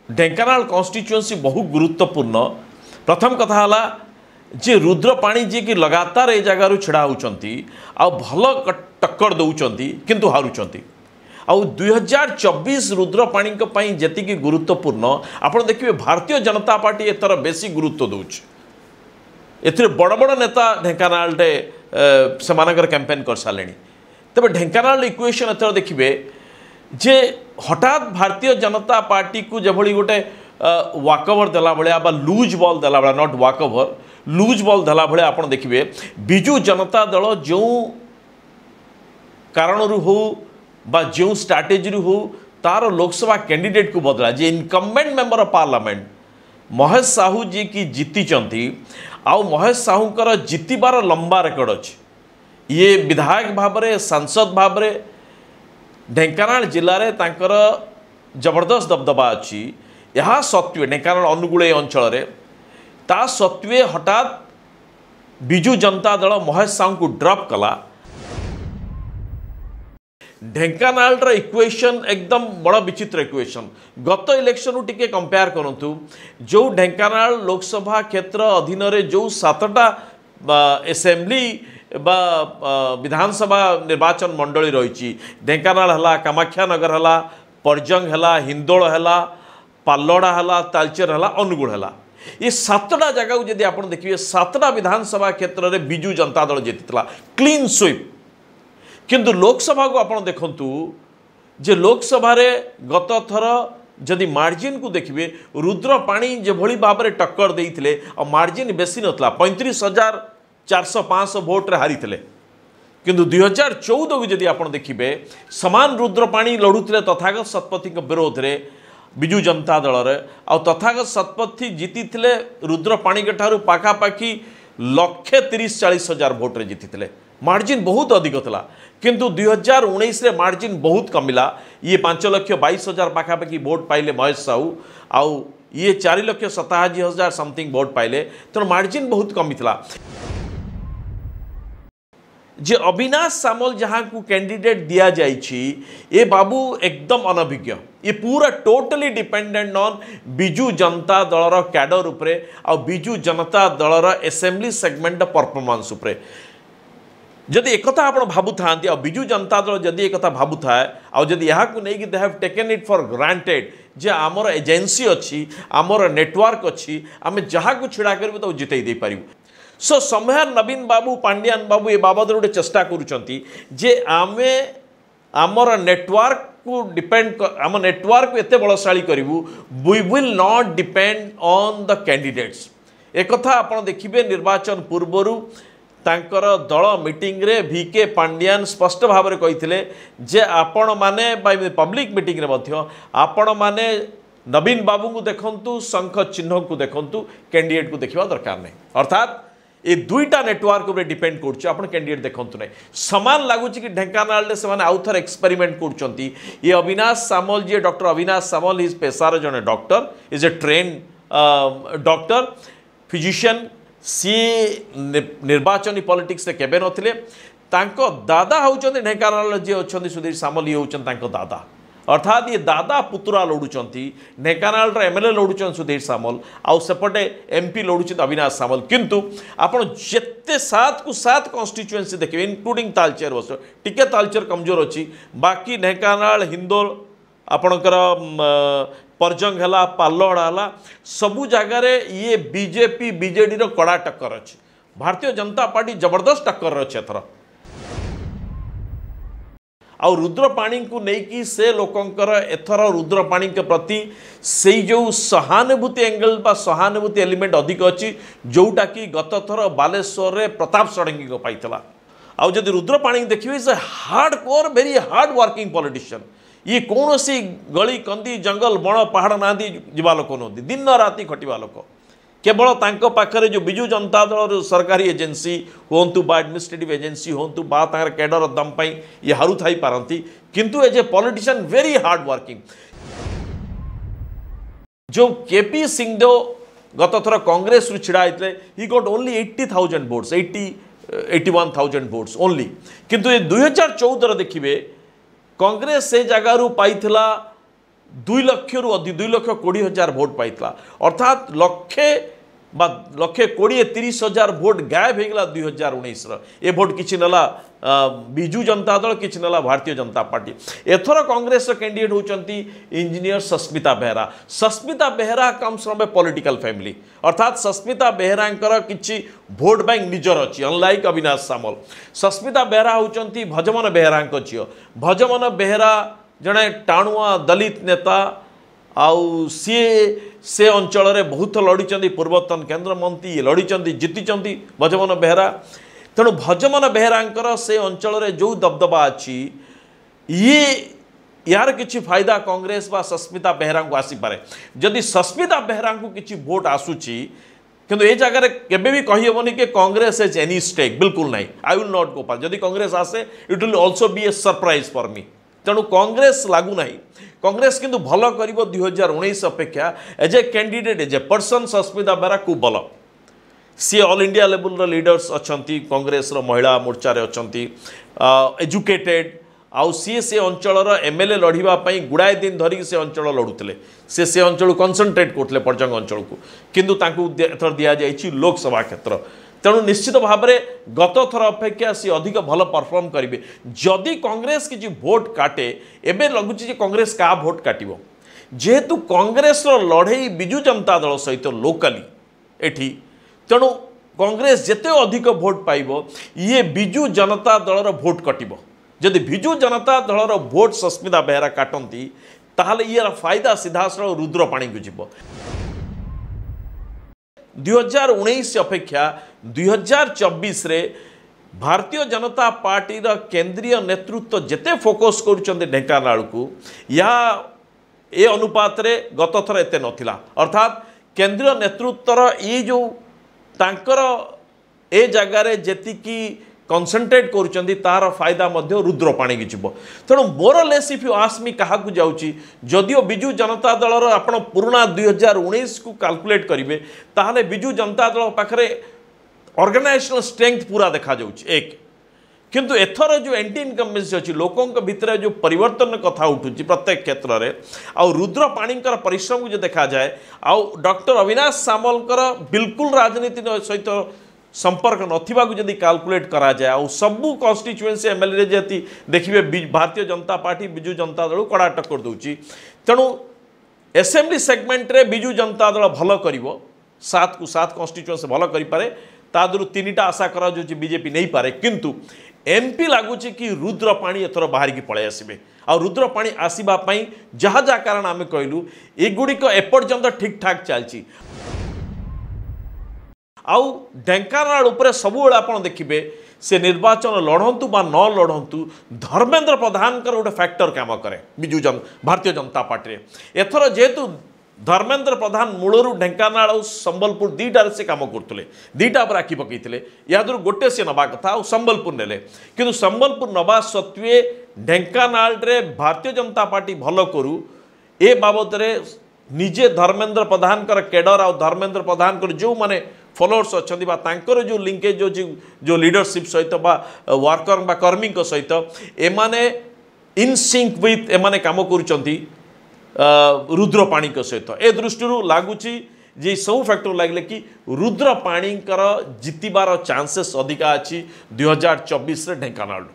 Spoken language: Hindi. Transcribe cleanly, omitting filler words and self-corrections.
ढेंकानाल कन्स्टिट्युएंसी बहु गुरुत्वपूर्ण। प्रथम कथा हला जे रुद्रपाणी जी की लगातार ए जगार छिड़ा होउचंती आ भल टक्कर दौरान किंतु हारुचंती। आउ 2024 रुद्रपाणी जी गुरुत्वपूर्ण आप देखिए भारतीय जनता पार्टी एथर बेसी गुरुत्व दौच। एथिरे बड़ बड़ नेता ढेंकानाल से कैंपेन कर सारे। तबे ढेंकानाल इक्वेशन एथर देखिए जे हठात भारतीय जनता पार्टी को जभली गोटे वाकओवर देला भलिया बा लूज बॉल देला भलिया नॉट वाकओवर लूज बॉल देला भलिया आपण देखिए बिजू जनता दल जो कारण हो बा जो स्ट्राटेजी हो तार लोकसभा कैंडिडेट को बदला जे incumbent member of parliament Mahesh Sahu ji की जीति आउ महेश साहूकर जीतबार लंबा रेकर्ड अच्छी। ये विधायक भाव में सांसद भाव में ढेंकानाल जिले में तांकर जबरदस्त दबदबा अच्छी। यह सत्वे ढेंकानाल अनुगुल अंचल ता सत्वे हठात बिजू जनता दल महेश साहू को ड्रॉप कला। ढेंकानाल इक्वेशन एकदम बड़ विचित्र इक्वेशन। गत इलेक्शन टिके कंपेयर करंतु जो ढेंकानाल लोकसभा क्षेत्र अधीन जो 7टा असेंबली बा विधानसभा निर्वाचन मंडली रही ढेंकानाल हला कामाख्यानगर हला परजंग हला हिंदोल हला पालड़ा हला तालचेर हला अनुगुल हला ये 7टा जगह को यदि आप देखिए 7टा विधानसभा क्षेत्र में बिजू जनता दल जीति क्लीन स्वीप। किंतु लोकसभा को आप देखु जे लोकसभा गत थर जदि मार्जिन को देखिए रुद्रपाणी जो भली भाव में टक्कर देते मार्जिन बेसी नथला 35,400-500 भोट रे हारी थे। किंतु 2014 को जदि आप देखिए समान रुद्रपाणी लड़ुते तथागत शतपथी विरोध में बिजू जनता दल आ तथागत शतपथी जीति रुद्रपाणी ठारू पाखापाखि 1,30,40,000 भोट रे जीति थे। मार्जिन बहुत अधिक था किंतु 2019 रे मार्जिन बहुत कमिला। ये 5,22,000 पाखापाखि भोट पाइले महेश साहू आउ ये 4,87,000 समथिंग भोट पाइले तेणु मार्जिन बहुत कमी था। जे अविनाश सामल जहाँ को कैंडिडेट दिया जाइछि ये बाबू एकदम अनभिज्ञ। ये पूरा totally dependent on Biju Janata दलर कैडर उपरे आ बिजू जनता दलर असेंबली सेगमेंट परफॉर्मेंस उपरे। जदि एक आप भावु था बिजू जनता दल जदि एक भावु थाए आदि यहाँ को लेकिन they have taken it for granted जे आमर एजेंसी अच्छी आमर नेटवर्क अच्छी आम जहाँ को छिड़ा कर तो जितई दे पारू। सो समहार नवीन बाबू पांड्यान बाबू ये बाबद गोटे चेष्टा करुँचे जे आमे आमर नेटवर्क को डिपेंड आम नेटवर्क को एते बलशाली करूँ we will not depend on the candidates. एक आप देखिए निर्वाचन पूर्वर तांकर दल मीटिंग रे VK पांड्यान स्पष्ट भाव में कही जे आपण माने पब्लिक मीटिंग रे मध्य आपण माने नवीन बाबू को देखंतु शंख चिन्ह को देखंतु कैंडिडेट को देखा दरकार नहीं। अर्थात ये दुईटा नेटवर्क उपर डिपेंड कर कैंडिडेट देखंतु नहीं। समान लगुच कि ढेंकानाल से आउ थे एक्सपेरिमेंट कर ये अविनाश सामल जी डॉक्टर अविनाश सामल इज पेशार जड़े doctor is a trained doctor physician सी निर्वाचन पॉलिटिक्स केबे नथिले। तांको दादा होउचंदी ढेंकानाल जी अच्छा सुधीर सामल ये होउचंदी तांको दादा। अर्थात ये दादा पुतुरा लड़ुचंती ढेंकानाल MLA लड़ुचन सुधीर सामल आउ सेपटे MP लड़ुचंती अविनाश सामल। किंतु आपण जेते 7 को 7 कॉन्स्टिट्युएंसी देखिए इंक्लूडिंग तालचेर बस टिके तालचेर कमजोर अच्छी बाकी ढेंकानाल हिंदोल आपणकर परजंग है पालड़ा है सबू जगार ये बीजेपी बीजेडी रो कड़ा टक्कर अच्छी। भारतीय जनता पार्टी जबरदस्त टक्कर अच्छे एथर आ रुद्रपाणी को लेकिन से लोकंकर एथर रुद्रपाणी के प्रति से जो सहानुभूति एंगल बा सहानुभूति एलिमेंट अधिक अच्छी जोटा कि गत थर बालेश्वर रे प्रताप षडंगी को पाइला। आउ जदि रुद्रपाणी देखिए is a hard core very hard working politician. ये कौन सी गली कंदी जंगल बण पहाड़ ना जीवा लोक नुहति दिन राति खटिया लोक केवल तांको पाखरे जो बिजू जनता दल सरकारी एजेंसी होंतु बा एडमिनिस्ट्रेटिव एजेंसी होंतु बा तांकर कैडर दम पाई ये हारु थाई पारंती किंतु as a politician very hard working. जो KP सिंहदेव गत थर कांग्रेस रु छिड़ा होते ही got only 80,000 votes 81,000 votes only. किंतु ये 2014 देखिए कांग्रेस से जगार पाई दुई लक्ष रु अधिक 2,20,000 भोट पाइला अर्थात लक्षे बा लक्षे 20-30,000 भोट गायब हो गला 2019 ए भोट किछि नला बिजू जनता दल किछि नला भारतीय जनता पार्टी। एथर कांग्रेस कैंडिडेट होचंती engineer Sasmita Behera. Sasmita Behera comes from a political family अर्थात सस्मिता बेहरांकर किछि भोट बैंक निजर अछि अनलाइक अविनाश सामल। सस्मिता बेहरा होचंती भजमन बेहरांक झियो। भजमन बेहरा जड़े टाणुआ दलित नेता आउ से अंचल रे बहुत लड़ी पूर्वतन केंद्र मंत्री लड़ी जीति भजमन बेहरा। तेणु भजमन बेहरांकर से अंचल रे जो दबदबा अच्छी ये यार किछि फायदा कांग्रेस बा सस्मिता बेहरा को आसी पारे। जदि सस्मिता बेहरा को किछि वोट आसुची किंतु ए जगह केबे भी कहि हेबनी कि कांग्रेस हैज एनी स्टेक बिल्कुल नहीं। आई विल नॉट गो पार। जदि कांग्रेस आसे it will also be A surprise for me. तेणु कांग्रेस लागू नहीं। कांग्रेस किंतु भल कर 2019 अपेक्षा as a candidate as a person Sasmita Behera खूब भल। सी ऑल इंडिया लेवल लीडर्स अच्छा कांग्रेस महिला मोर्चा अच्छा एजुकेटेड आउ सी से अंचल एमएलए लड़ाई गुड़ाए दिन धरिक से अंचल लड़ुले से अंचल कनसंट्रेट करते पर्जंग अंचल को किंतु एथर दि जाइए लोकसभा क्षेत्र। तेणु निश्चित भाव में गत थर अपेक्षा सी अधिक भल परफॉर्म करेंगे। जदि कांग्रेस किसी भोट काटे एवं लगुच कांग्रेस क्या भोट काटो जेहेतु कांग्रेस लड़ई बिजू जनता दल सहित लोकाली एठी तेणु कांग्रेस जिते अधिक भोट पाइब ये बिजू जनता दलर भोट कटिब। जदि बिजू जनता दलर भोट सस्मिता बेहरा काटती ताहले यार फायदा सीधा सड़क रुद्रपाणी को जीव। 2019 अपेक्षा 2024 रे भारतीय जनता पार्टी केंद्रीय नेतृत्व जेते फोकस कर ढेंकानाल को या ए अनुपात रे गत थर एते नथिला अर्थात केंद्रीय नेतृत्वर ये जो तांकर ए जगार जेतिकी कनसेंट्रेट करुचंदी तार फायदा मध्य रुद्रपाणी की जीव। तेणु more less if you ask me क्या जाऊँगी जदियो बिजू जनता दलर आपण पुराना 2019 को कैलकुलेट करेंगे ताहले बिजू जनता दल पाखरे ऑर्गेनाइजेशनल स्ट्रेंथ पूरा देखा जाउछि एक किंतु एथर जो एंटी इनकम्बेंसी अच्छी लोकों भितर जो परिवर्तन कथा उठुची प्रत्येक क्षेत्र में आउ रुद्रपाणी परिश्रम को जो देखा जाए आउ डॉक्टर अविनाश सामलकर बिल्कुल राजनीति सहित संपर्क नथिबा को जदि कैलकुलेट करा जाए आउ सबू कन्स्टिट्युएंसी एमएलए जति देखिए भारतीय जनता पार्टी बिजू जनता दल कड़ा टक्कर दौची। तेणु एसेंबली सेगमेंट रे बिजू जनता दल भल करिवो 7 को 7 कन्स्टिट्युएंसी भल करि पारे ता दरु 3टा आशा करा जो बीजेपी नहीं पारे किंतु एमपी लगुच कि रुद्रपाणी एथर बाहर की पलि आसबे आ रुद्रपाणी आसवा जहाँ जहाँ कारण आम कहलु एगुड़िक एपर्यंत ठीक ठाक चलती आउ ढेंकानाल उपरे सबुबले आप देखिए से निर्वाचन लड़तु बा न लड़तु धर्मेंद्र प्रधान गोटे फैक्टर काम करे बिजू भारतीय जनता पार्टी एथर जेहेतु धर्मेंद्र प्रधान मूलरू ढेंकानाल और संबलपुर दुईटार से कम करते दुईटा आखि पकईते या गोटे सी नवा कथा और संबलपुर नेले किंतु संबलपुर नवा सत्वे ढेंकानाल रे भारतीय जनता पार्टी भल करू ए बाबद निजे धर्मेंद्र प्रधान केडर आ धर्मेंद्र प्रधान जो माने फॉलोअर्स अच्छा जो लिंकेज जो लीडरशिप सहित वर्कर बा कर्मी सहित एमाने इन सिंक विथ एमाने काम करुचंती रुद्रपाणी सहित ए दृष्टि लगुच जे सब फैक्टर लगे कि रुद्रपाणी जीतबार चांसेस अधिका अच्छी 2024 ढेंकानाल।